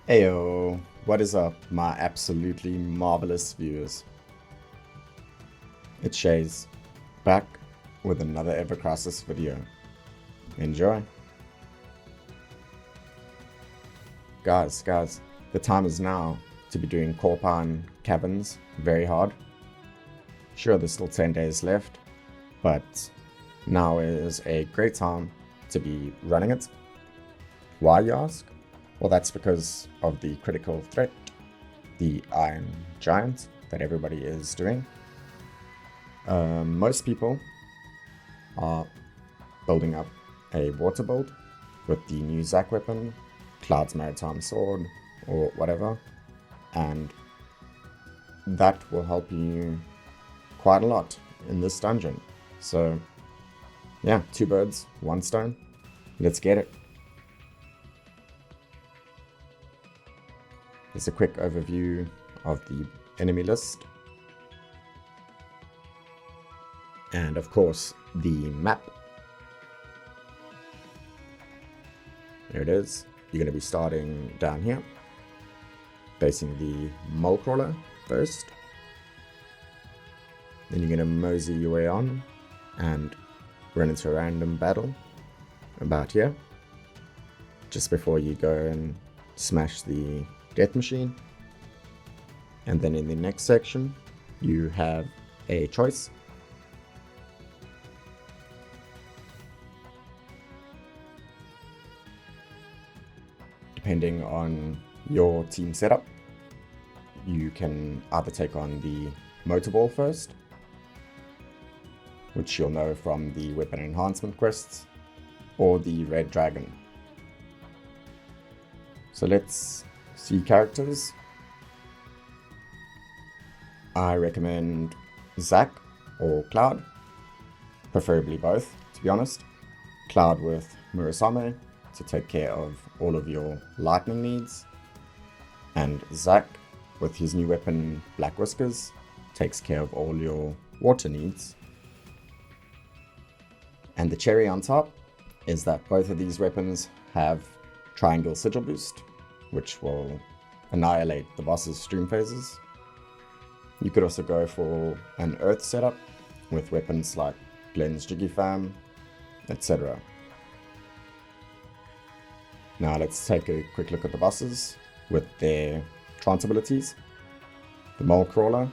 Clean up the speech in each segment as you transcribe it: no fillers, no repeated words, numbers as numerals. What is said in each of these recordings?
Heyo, what is up, my absolutely marvelous viewers? It's Shays, back with another Ever Crisis video. Enjoy. Guys, the time is now to be doing Cawpine Caverns very hard. Sure, there's still 10 days left, but now is a great time to be running it. Why, you ask? Well, that's because of the critical threat, the Iron Giant, that everybody is doing. Most people are building up a water build with the new Zac weapon, Cloud's Maritime Sword, or whatever, and that will help you quite a lot in this dungeon. So yeah, 2 birds, 1 stone. Let's get it. Here's a quick overview of the enemy list. And of course, the map. There it is. You're going to be starting down here, facing the mole crawler first. Then you're going to mosey your way on and run into a random battle about here, just before you go and smash the death machine. And then in the next section you have a choice. Depending on your team setup, you can either take on the motor ball first, which you'll know from the weapon enhancement quests, or the red dragon. So let's see characters. I recommend Zac or Cloud, preferably both, to be honest. Cloud with Murasame to take care of all of your lightning needs, and Zac with his new weapon Black Whiskers takes care of all your water needs. And the cherry on top is that both of these weapons have triangle sigil boost, which will annihilate the boss's stream phases. You could also go for an earth setup with weapons like Glenn's Jiggy Fam, etc. Now let's take a quick look at the bosses with their trance abilities. The mole crawler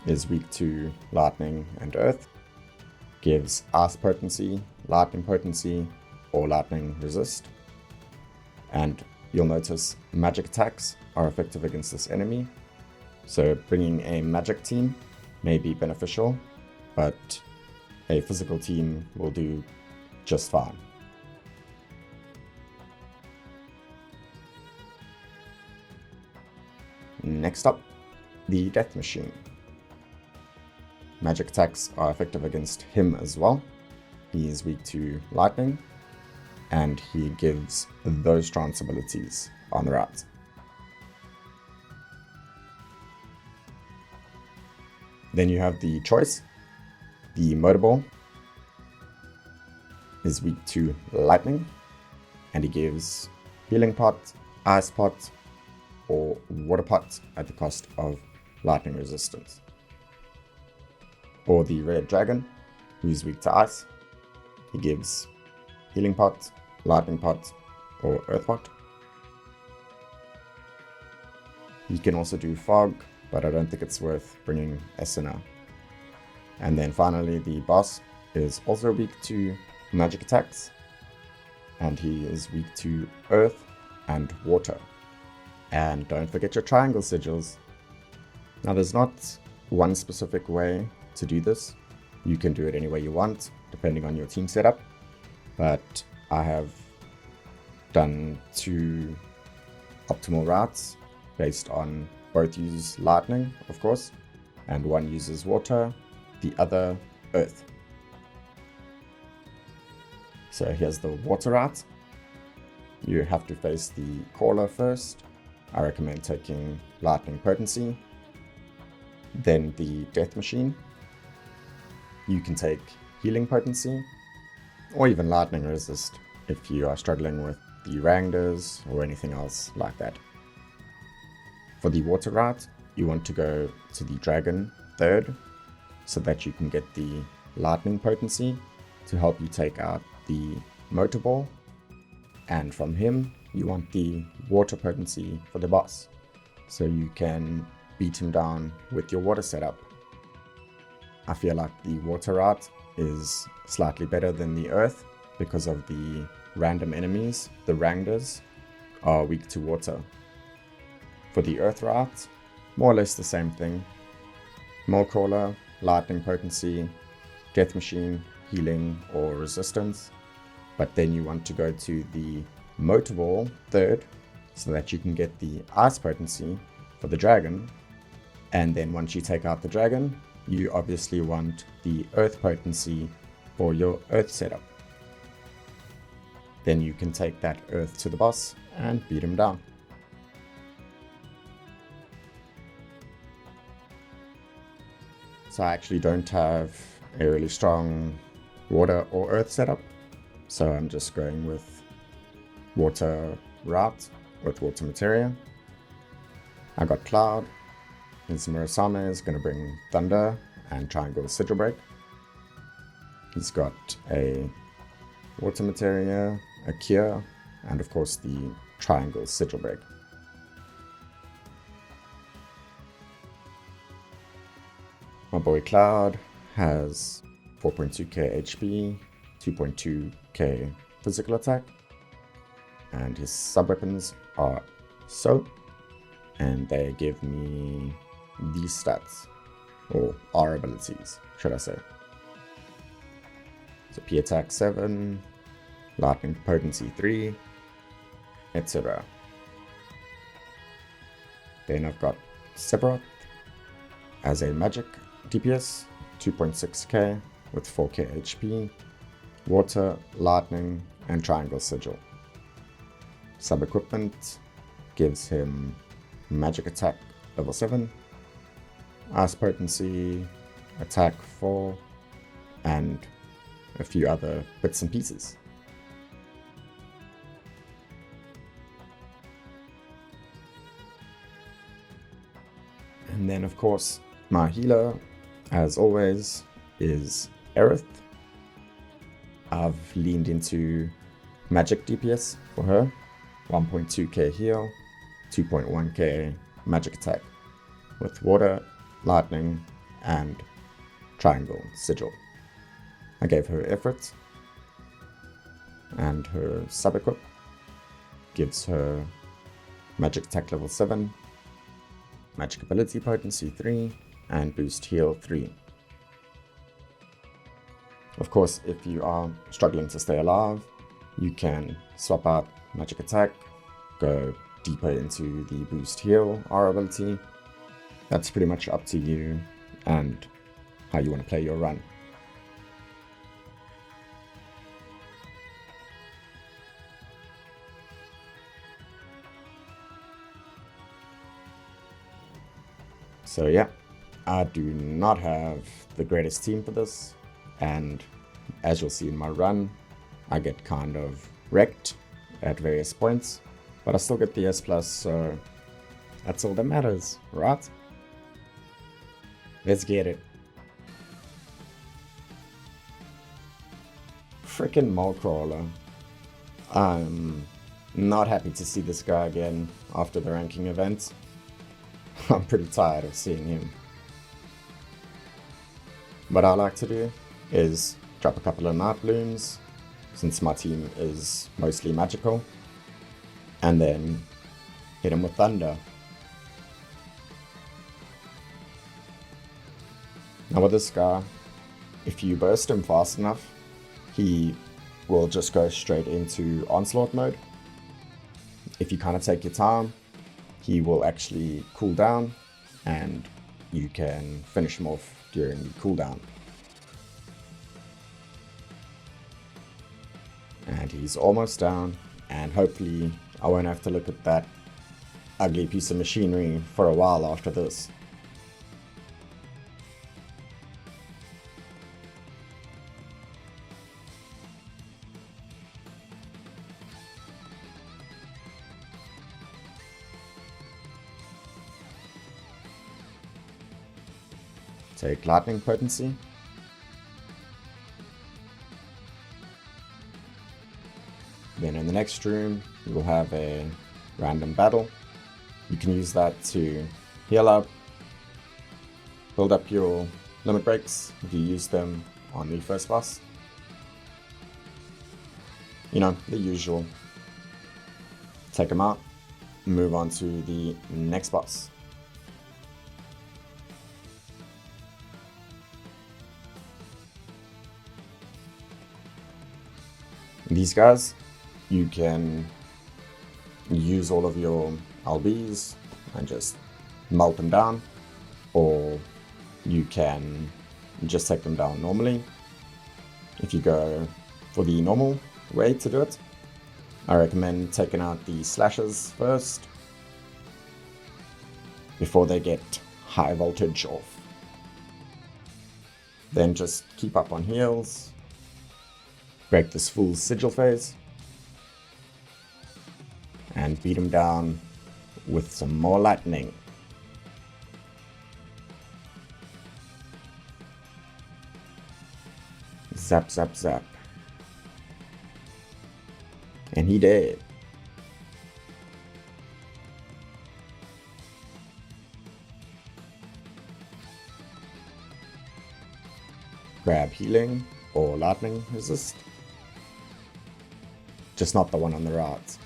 is weak to lightning and earth, gives ice potency, lightning potency, or lightning resist. And you'll notice magic attacks are effective against this enemy, so bringing a magic team may be beneficial, but a physical team will do just fine. Next up, the death machine. Magic attacks are effective against him as well. He is weak to lightning, and he gives those trance abilities on the right. Then you have the choice. The motorball is weak to lightning, and he gives healing pot, ice pot, or water pot at the cost of lightning resistance. Or the red dragon, who is weak to ice. He gives healing pot, lightning pot, or earth pot. You can also do fog, but I don't think it's worth bringing Esuna. And then finally, the boss is also weak to magic attacks, and he is weak to earth and water. And don't forget your triangle sigils. Now, there's not one specific way to do this. You can do it any way you want, depending on your team setup. But I have done 2 optimal routes based on both use lightning, of course, and one uses water, the other earth. So here's the water route. You have to face the caller first. I recommend taking lightning potency, then the death machine. You can take healing potency, or even lightning resist if you are struggling with the Rangers or anything else like that. For the water route, you want to go to the dragon third so that you can get the lightning potency to help you take out the motor ball. And from him, you want the water potency for the boss, so you can beat him down with your water setup. I feel like the water route is slightly better than the earth because of the random enemies. The Rangers are weak to water. For the earth route, more or less the same thing. Mole crawler, lightning potency, death machine, healing or resistance. But then you want to go to the motor ball third so that you can get the ice potency for the dragon. And then once you take out the dragon, you obviously want the earth potency for your earth setup. Then you can take that earth to the boss and beat him down. So I actually don't have a really strong water or earth setup, so I'm just going with water route with water materia. I got Cloud. His Murasame is going to bring Thunder and Triangle Sigil Break. He's got a water materia, a Cure, and of course the Triangle Sigil Break. My boy Cloud has 4.2k HP, 2.2k physical attack, and his sub-weapons are Soap, and they give me these stats, or R abilities, should I say. So P attack 7, lightning potency 3, etc. Then I've got Sephiroth as a magic DPS, 2.6k with 4k HP, water, lightning, and triangle sigil. Sub-equipment gives him magic attack level 7, ice potency, attack 4, and a few other bits and pieces. And then of course my healer, as always, is Aerith. I've leaned into magic DPS for her, 1.2k heal, 2.1k magic attack, with water, lightning, and triangle sigil. I gave her effort, and her sub-equip gives her magic attack level 7, magic ability potency 3, and boost heal 3. Of course, if you are struggling to stay alive, you can swap out magic attack, go deeper into the boost heal R ability. That's pretty much up to you and how you want to play your run. So yeah, I do not have the greatest team for this, and as you'll see in my run, I get kind of wrecked at various points, but I still get the S+, so that's all that matters, right? Let's get it. Frickin' Mole Crawler. I'm not happy to see this guy again after the ranking event. I'm pretty tired of seeing him. What I like to do is drop a couple of Night Blooms, since my team is mostly magical, and then hit him with Thunder. Now with this guy, if you burst him fast enough, he will just go straight into Onslaught mode. If you kind of take your time, he will actually cool down, and you can finish him off during the cooldown. And he's almost down, and hopefully I won't have to look at that ugly piece of machinery for a while after this. take lightning potency. Then in the next room, you will have a random battle. You can use that to heal up, build up your limit breaks if you use them on the first boss. You know, the usual. Take them out, move on to the next boss. These guys, you can use all of your LBs and just melt them down, or you can just take them down normally. If you go for the normal way to do it, I recommend taking out the slashes first before they get high voltage off. Then just keep up on heals, break this full sigil phase, and beat him down with some more lightning. Zap, zap, zap. And he dead. Grab healing or lightning resist. Just not the one on the right.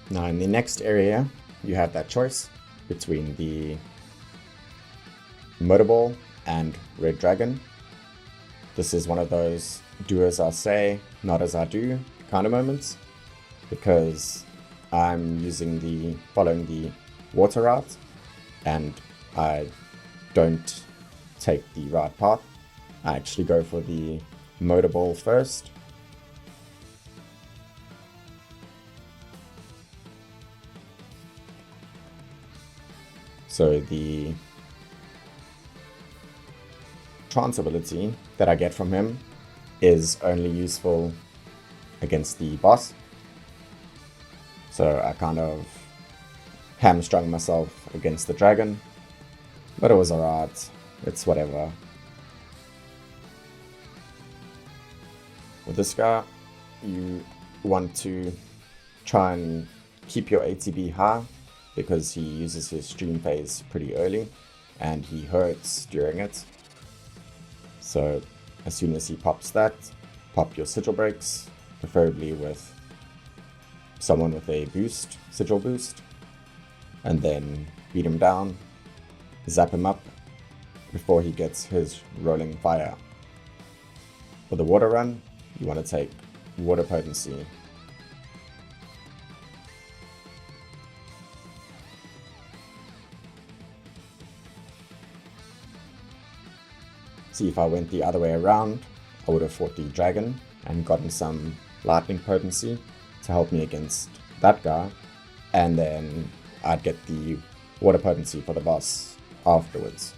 Now in the next area, you have that choice between the Motor Ball and Red Dragon. This is one of those do as I say, not as I do kind of moments, because I'm following the water route and I don't take the right path. I actually go for the Motor Ball first. So the trance ability that I get from him is only useful against the boss. So I kind of hamstrung myself against the dragon, but it was alright. It's whatever. With this guy, you want to try and keep your ATB high, because he uses his stream phase pretty early and he hurts during it. So as soon as he pops that, pop your sigil breaks, preferably with someone with a boost, sigil boost, and then beat him down, zap him up before he gets his rolling fire. For the water run, you want to take water potency. See, if I went the other way around, I would have fought the dragon and gotten some lightning potency to help me against that guy, and then I'd get the water potency for the boss afterwards.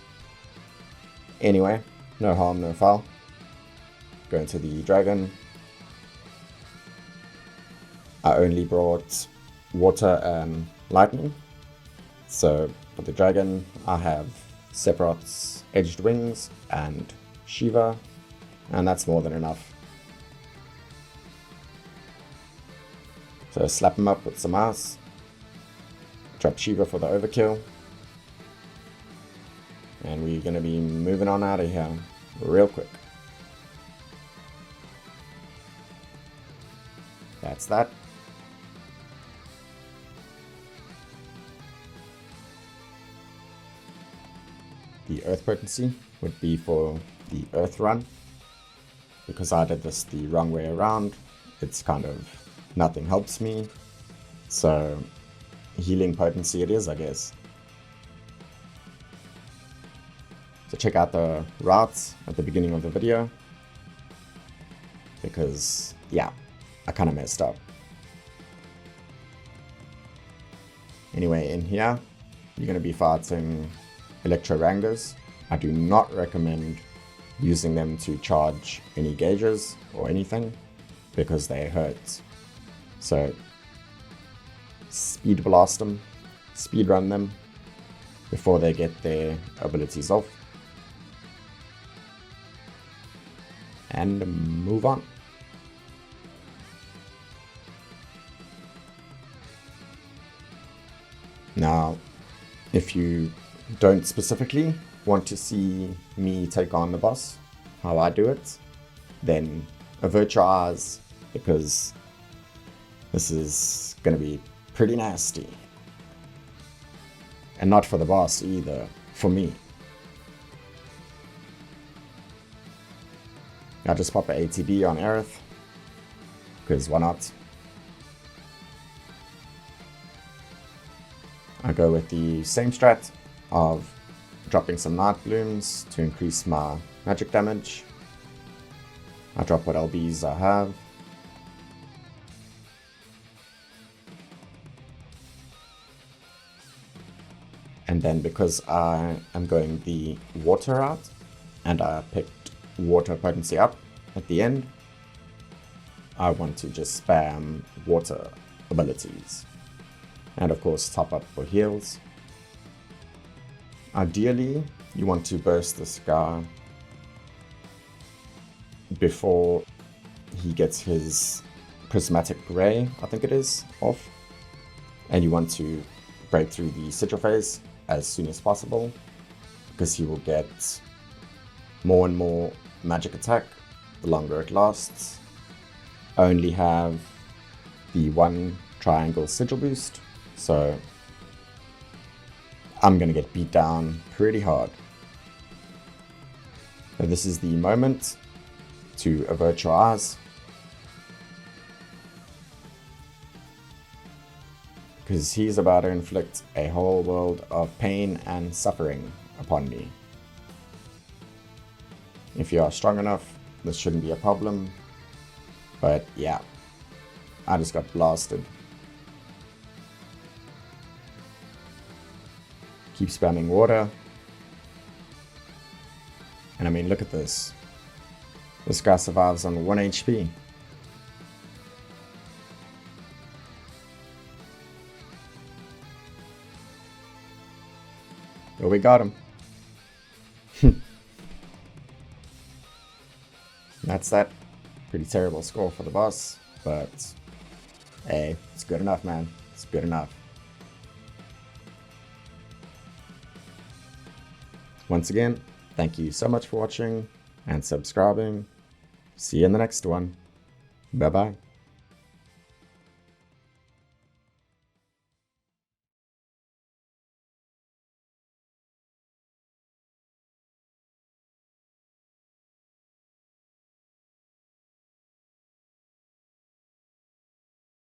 Anyway, no harm, no foul. Going to the dragon. I only brought water and lightning. So for the dragon, I have Sephiroth's Edged Wings and Shiva, and that's more than enough. So slap him up with some ice, drop Shiva for the overkill, and we're going to be moving on out of here real quick. That's that. The earth potency would be for the earth run. Because I did this the wrong way around, it's kind of nothing helps me. So healing potency it is, I guess. So check out the routes at the beginning of the video, because yeah, I kind of messed up. Anyway, in here, you're going to be fighting Electro Rangers. I do not recommend using them to charge any gauges or anything, because they hurt. So speed blast them, speed run them, before they get their abilities off. And move on. Now, if you don't specifically want to see me take on the boss, how I do it, then avert your eyes, because this is going to be pretty nasty. And not for the boss either, for me. I just pop an ATB on Aerith, because why not? I go with the same strat of dropping some Night Blooms to increase my magic damage. I drop what LBs I have. And then because I am going the water route, and I picked water potency up at the end, I want to just spam water abilities. And of course top up for heals. Ideally, you want to burst this guy before he gets his prismatic ray, I think it is, off. And you want to break through the sigil phase as soon as possible, because he will get more and more magic attack the longer it lasts. I only have the one triangle sigil boost, so I'm gonna get beat down pretty hard. But this is the moment to avert your eyes, because he's about to inflict a whole world of pain and suffering upon me. If you are strong enough, this shouldn't be a problem, but yeah, I just got blasted. Keep spamming water. And I mean, look at this. This guy survives on 1 HP. But we got him. That's that. Pretty terrible score for the boss, but hey, it's good enough, man. It's good enough. Once again, thank you so much for watching and subscribing. See you in the next one. Bye bye.